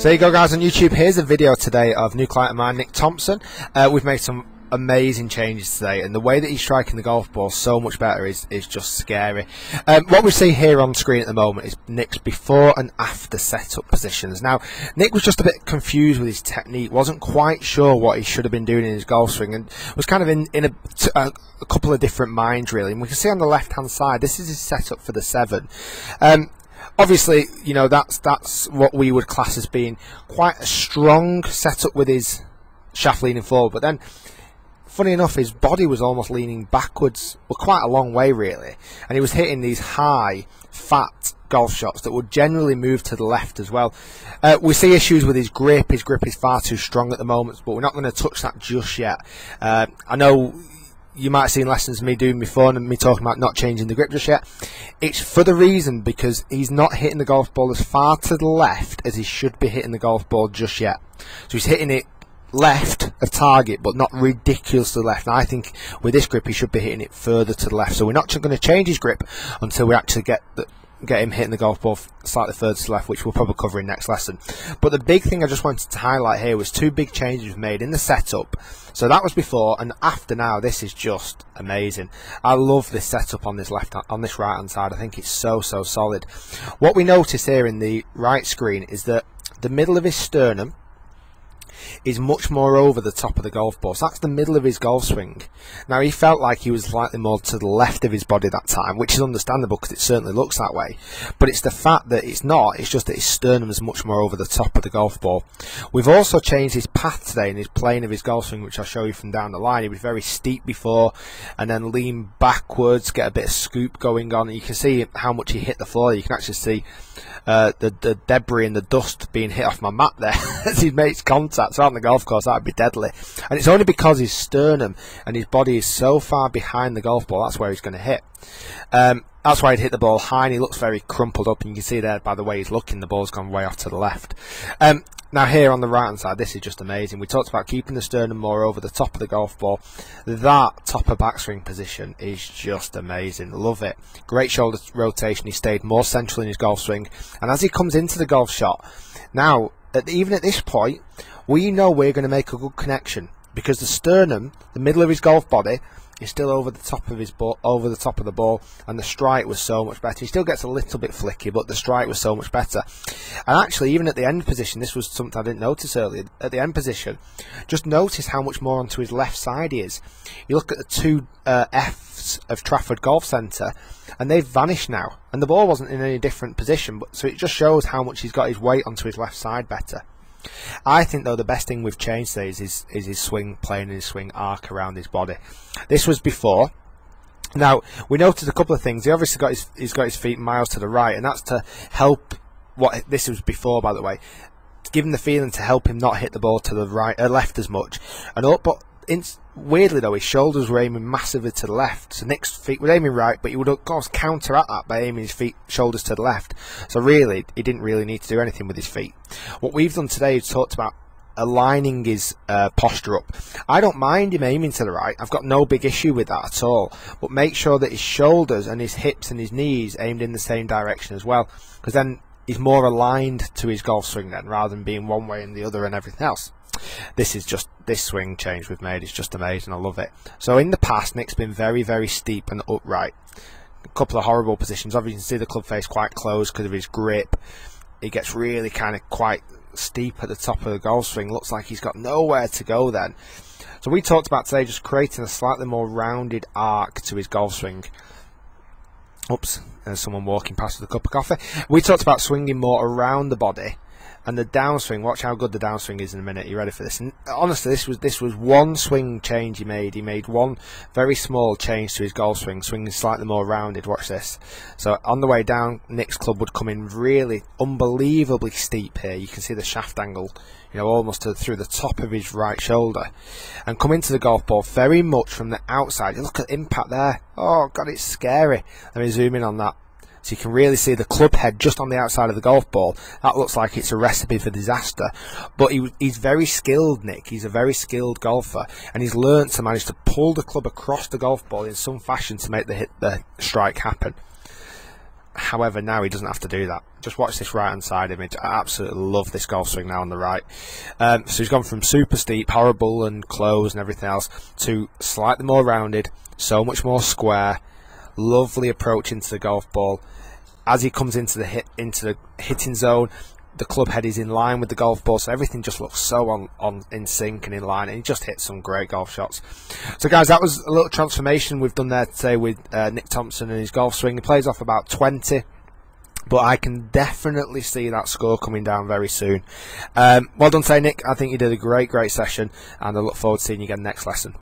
So there you go, guys, on YouTube. Here's a video today of new client of mine, Nick Thompson. We've made some amazing changes today, and the way that he's striking the golf ball so much better is just scary. What we see here on screen at the moment is Nick's before and after setup positions. Now, Nick was just a bit confused with his technique, wasn't quite sure what he should have been doing in his golf swing, and was kind of in a couple of different minds, really. And we can see on the left hand side, this is his setup for the 7. Obviously, you know, that's what we would class as being quite a strong setup with his shaft leaning forward, but then funny enough, his body was almost leaning backwards, well, quite a long way really, and he was hitting these high, fat golf shots that would generally move to the left as well. We see issues with his grip. His grip is far too strong at the moment, but we're not going to touch that just yet. I know you might have seen lessons of me doing before and me talking about not changing the grip just yet. It's for the reason because he's not hitting the golf ball as far to the left as he should be hitting the golf ball just yet. So he's hitting it left of target, but not ridiculously left. And I think with this grip he should be hitting it further to the left. So we're not going to change his grip until we actually get him hitting the golf ball slightly further to the left, which we'll probably cover in next lesson. But the big thing I just wanted to highlight here was 2 big changes we've made in the setup. So that was before, and after now, this is just amazing. I love this setup on this right hand side. I think it's so solid. What we notice here in the right screen is that the middle of his sternum is much more over the top of the golf ball. So that's the middle of his golf swing. Now, he felt like he was slightly more to the left of his body that time, which is understandable because it certainly looks that way. But it's the fact that it's not, it's just that his sternum is much more over the top of the golf ball. We've also changed his path today in his plane of his golf swing, which I'll show you from down the line. He was very steep before and then lean backwards, get a bit of scoop going on. And you can see how much he hit the floor. You can actually see the debris and the dust being hit off my mat there as he makes contact. So on the golf course that would be deadly, and it's only because his sternum and his body is so far behind the golf ball, that's where he's going to hit. That's why he'd hit the ball high, and he looks very crumpled up, and you can see there by the way he's looking, the ball's gone way off to the left. Now here on the right hand side, this is just amazing. We talked about keeping the sternum more over the top of the golf ball. That top of backswing position is just amazing. Love it. Great shoulder rotation. He stayed more central in his golf swing, and as he comes into the golf shot, now even at this point, we know we're going to make a good connection because the sternum, the middle of his golf body, is still over the top of his ball, over the top of the ball, and the strike was so much better. He still gets a little bit flicky, but the strike was so much better. And actually, even at the end position, this was something I didn't notice earlier. At the end position, just notice how much more onto his left side he is. You look at the 2 Fs of Trafford Golf Centre, and they've vanished now. And the ball wasn't in any different position, but so it just shows how much he's got his weight onto his left side better. I think though the best thing we've changed today is his swing plane and his swing arc around his body. This was before. Now we noticed a couple of things. He obviously got his feet miles to the right, and that's to help. What this was before, by the way, to give him the feeling to help him not hit the ball to the right, left as much. And but weirdly though, his shoulders were aiming massively to the left. So Nick's feet were aiming right, but he would of course counteract that by aiming his shoulders to the left. So really, he didn't really need to do anything with his feet. What we've done today is talked about aligning his posture up. I don't mind him aiming to the right. I've got no big issue with that at all. But make sure that his shoulders and his hips and his knees aimed in the same direction as well, because then he's more aligned to his golf swing then, rather than being one way and the other and everything else. This swing change we've made is just amazing. I love it. So in the past, Nick's been very steep and upright. A couple of horrible positions. Obviously you can see the club face quite close because of his grip. He gets really kind of quite steep at the top of the golf swing. Looks like he's got nowhere to go then. So we talked about today just creating a slightly more rounded arc to his golf swing. Oops, there's someone walking past with a cup of coffee. We talked about swinging more around the body. And the downswing, watch how good the downswing is in a minute. You ready for this? And honestly, this was one swing change he made. He made one very small change to his golf swing, swinging slightly more rounded. Watch this. So on the way down, Nick's club would come in really unbelievably steep here. You can see the shaft angle, you know, almost through the top of his right shoulder, and come into the golf ball very much from the outside. You look at the impact there. Oh God, it's scary. Let me zoom in on that. So you can really see the club head just on the outside of the golf ball. That looks like it's a recipe for disaster. But he's very skilled, Nick. He's a very skilled golfer, and he's learnt to manage to pull the club across the golf ball in some fashion to make the strike happen. However, now he doesn't have to do that. Just watch this right hand side image. I absolutely love this golf swing now on the right. So he's gone from super steep, horrible and close and everything else, to slightly more rounded, so much more square, lovely approach into the golf ball. As he comes into the hitting zone, the club head is in line with the golf ball, so everything just looks so in sync and in line, and he just hits some great golf shots. So guys, that was a little transformation we've done there today with Nick Thompson and his golf swing. He plays off about 20, but I can definitely see that score coming down very soon. Well done today, Nick. I think you did a great session, and I look forward to seeing you again next lesson.